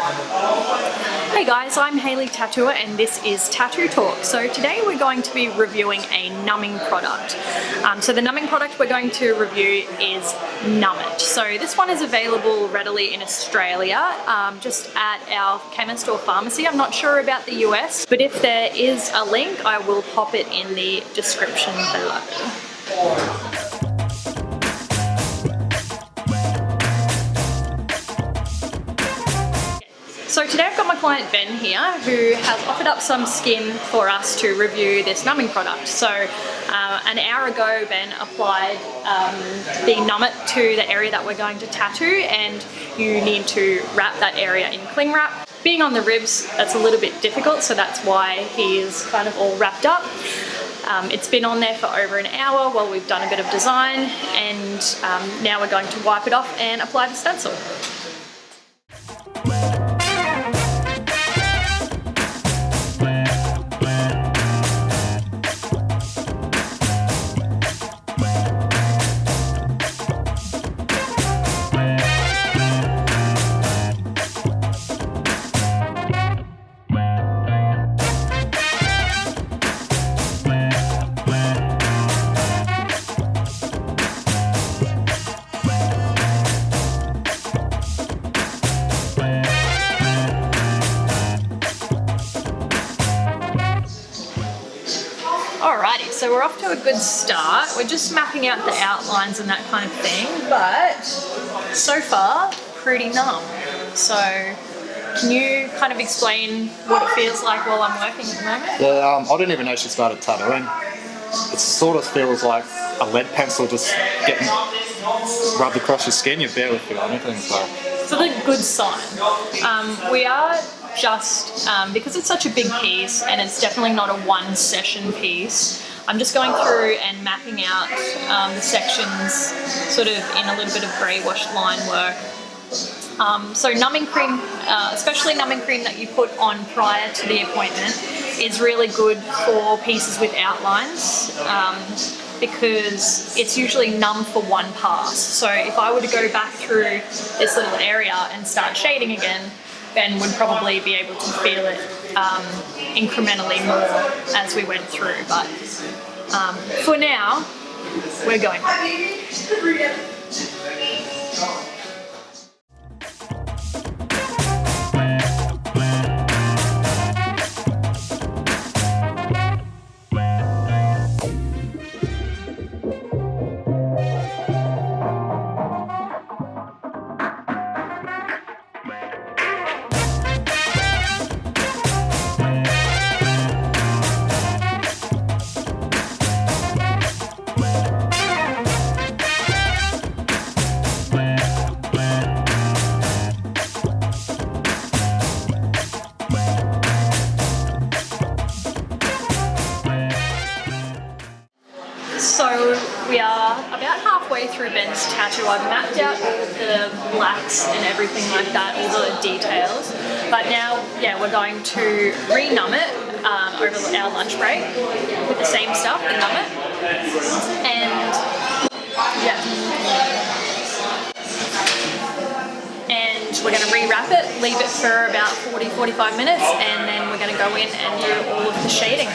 Hey guys, I'm HayleeTattooer and this is Tattoo Talk. So today we're going to be reviewing a numbing product. So the numbing product we're going to review is Numit. So this one is available readily in Australia, just at our chemist or pharmacy. I'm not sure about the US, but if there is a link, I will pop it in the description below. So today I've got my client Ben here who has offered up some skin for us to review this numbing product. So an hour ago Ben applied the Numit to the area that we're going to tattoo, and you need to wrap that area in cling wrap. Being on the ribs, that's a little bit difficult, so that's why he is kind of all wrapped up. It's been on there for over an hour while we've done a bit of design, and now we're going to wipe it off and apply the stencil. Alrighty, so we're off to a good start. We're just mapping out the outlines and that kind of thing, but so far, pretty numb. So, can you kind of explain what it feels like while I'm working at the moment? Yeah, I didn't even know she started tattooing. It sort of feels like a lead pencil just getting rubbed across your skin. You barely feel anything, so. It's a good sign. We are just, because it's such a big piece and it's definitely not a one session piece, I'm just going through and mapping out the sections sort of in a little bit of grey washed line work. So numbing cream, especially numbing cream that you put on prior to the appointment, is really good for pieces with outlines, because it's usually numb for one pass. So if I were to go back through this little area and start shading again, Ben would probably be able to feel it incrementally more as we went through. But for now, we're going. So we are about halfway through Ben's tattoo. I've mapped out all of the blacks and everything like that, all the details. But now, yeah, we're going to re-numb it over our lunch break with the same stuff, the Numit. And yeah. And we're going to re-wrap it, leave it for about 40-45 minutes, and then we're going to go in and do all of the shading.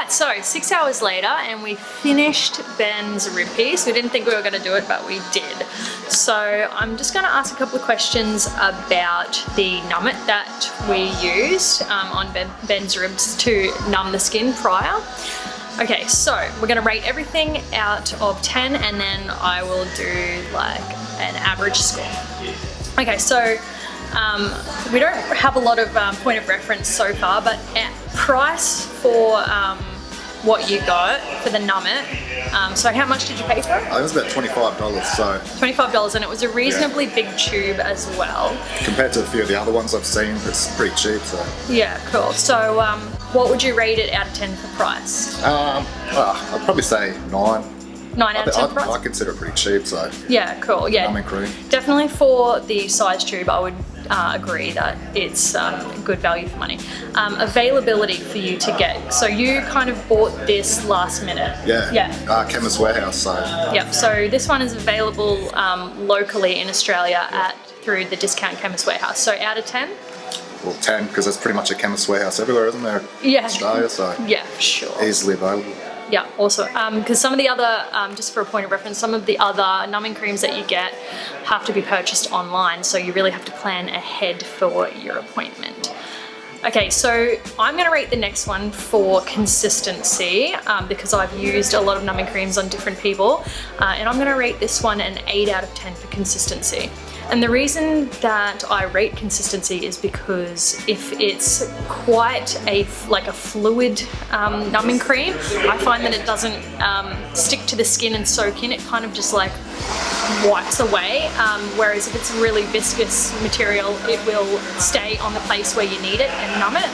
So 6 hours later and we finished Ben's rib piece. We didn't think we were going to do it, but we did. So I'm just going to ask a couple of questions about the Numit that we used on Ben's ribs to numb the skin prior. Okay, so we're going to rate everything out of 10 and then I will do like an average score. Okay, so we don't have a lot of point of reference so far, but at price for what you got for the Numit, so how much did you pay for it? I think it was about $25, so... $25, and it was a reasonably big tube as well. Compared to a few of the other ones I've seen, it's pretty cheap, so... Yeah, cool. So what would you rate it out of 10 for price? I'd probably say 9. 9 out of 10 price? I consider it pretty cheap, so... Yeah, cool. Yeah, Numbing cream. Definitely for the size tube, I would agree that it's good value for money. Availability for you to get. So you kind of bought this last minute. Yeah. Chemist Warehouse, so... Yep, so this one is available locally in Australia through the discount Chemist Warehouse. So out of 10? Well, 10, because there's pretty much a Chemist Warehouse everywhere, isn't there? Yeah. Australia, so... Yeah, for sure. Easily available. Yeah, also, because some of the other, just for a point of reference, some of the other numbing creams that you get have to be purchased online, so you really have to plan ahead for your appointment. Okay, so I'm going to rate the next one for consistency because I've used a lot of numbing creams on different people, and I'm going to rate this one an 8 out of 10 for consistency. And the reason that I rate consistency is because if it's quite a fluid numbing cream, I find that it doesn't stick to the skin and soak in. It kind of just like wipes away. Whereas if it's a really viscous material, it will stay on the place where you need it and numb it.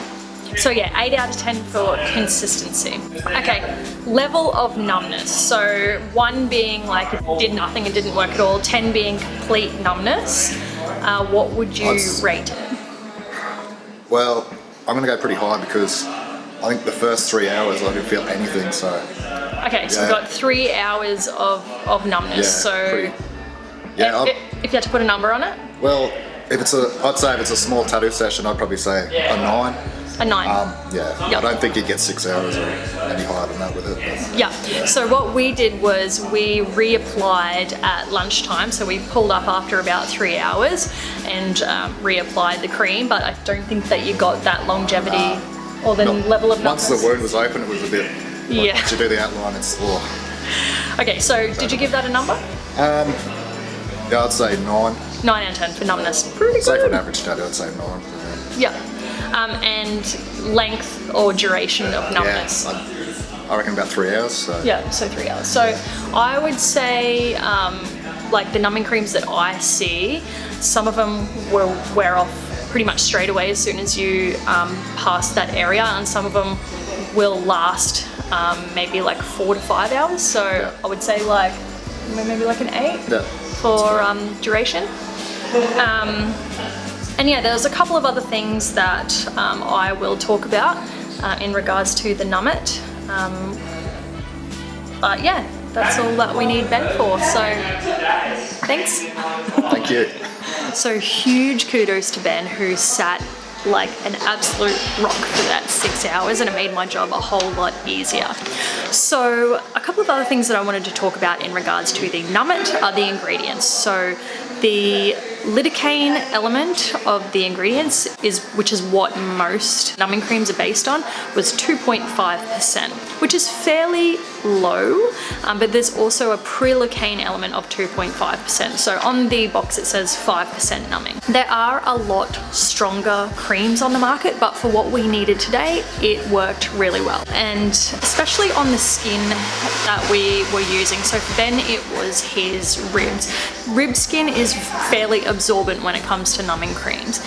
So yeah, 8 out of 10 for consistency. Okay, level of numbness. So 1 being like it did nothing, it didn't work at all. 10 being complete numbness. What would you rate it? Well, I'm going to go pretty high because I think the first 3 hours I didn't feel anything, so... Okay, so we've got 3 hours of numbness. Yeah, if you had to put a number on it? Well, I'd say if it's a small tattoo session, I'd probably say a 9. A 9. Yeah. Yep. I don't think you'd get 6 hours or any higher than that with it. But. Yeah. So what we did was we reapplied at lunchtime. So we pulled up after about 3 hours and reapplied the cream. But I don't think that you got that longevity or the level of numbness. Once the wound was open, it was a bit. Yeah. Once you do the outline, it's. Okay. So did you give that a number? Yeah, I'd say 9. 9 out of 10 for numbness. Pretty good. Say for an average tattoo, I'd say 9. Yeah. And length or duration of numbness? Yeah, I reckon about 3 hours. So. Yeah, so 3 hours. So I would say, like the numbing creams that I see, some of them will wear off pretty much straight away as soon as you pass that area, and some of them will last maybe like 4 to 5 hours. So yeah. I would say like maybe like an 8 for duration. And yeah, there's a couple of other things that I will talk about in regards to the Numit. But yeah, that's all that we need Ben for, so thanks. Thank you. So huge kudos to Ben, who sat like an absolute rock for that 6 hours, and it made my job a whole lot easier. So a couple of other things that I wanted to talk about in regards to the Numit are the ingredients. So the lidocaine element of the ingredients, which is what most numbing creams are based on, was 2.5%, which is fairly low, but there's also a prilocaine element of 2.5%. So on the box it says 5% numbing. There are a lot stronger creams on the market, but for what we needed today, it worked really well. And especially on the skin that we were using. So for Ben, it was his ribs. Rib skin is fairly absorbent when it comes to numbing creams.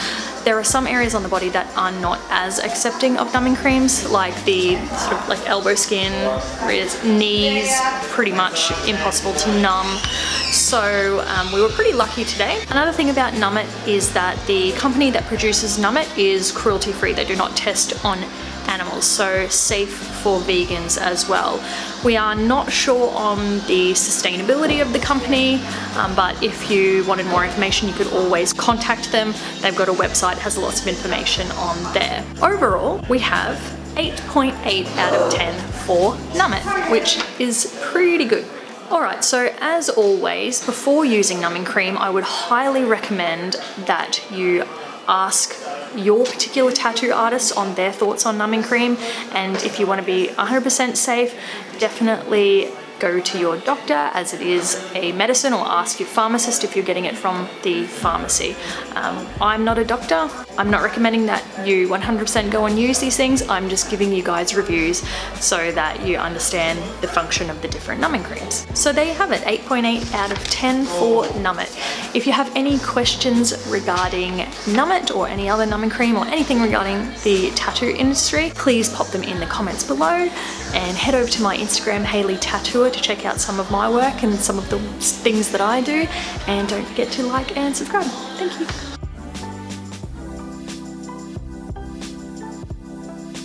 There are some areas on the body that are not as accepting of numbing creams, like the sort of like elbow skin, knees, pretty much impossible to numb. So we were pretty lucky today. Another thing about Numit is that the company that produces Numit is cruelty-free. They do not test on animals, so safe for vegans as well. We are not sure on the sustainability of the company, but if you wanted more information, you could always contact them. They've got a website, has lots of information on there. Overall, we have 8.8 out of 10 for Numit, which is pretty good. Alright, so as always, before using numbing cream, I would highly recommend that you ask your particular tattoo artist on their thoughts on numbing cream, and if you want to be 100% safe, definitely go to your doctor as it is a medicine, or ask your pharmacist if you're getting it from the pharmacy. I'm not a doctor. I'm not recommending that you 100% go and use these things. I'm just giving you guys reviews so that you understand the function of the different numbing creams. So there you have it, 8.8 out of 10 for Numit. If you have any questions regarding Numit or any other numbing cream or anything regarding the tattoo industry, please pop them in the comments below, and head over to my Instagram, HayleeTattooer, to check out some of my work and some of the things that I do, and don't forget to like and subscribe. Thank you.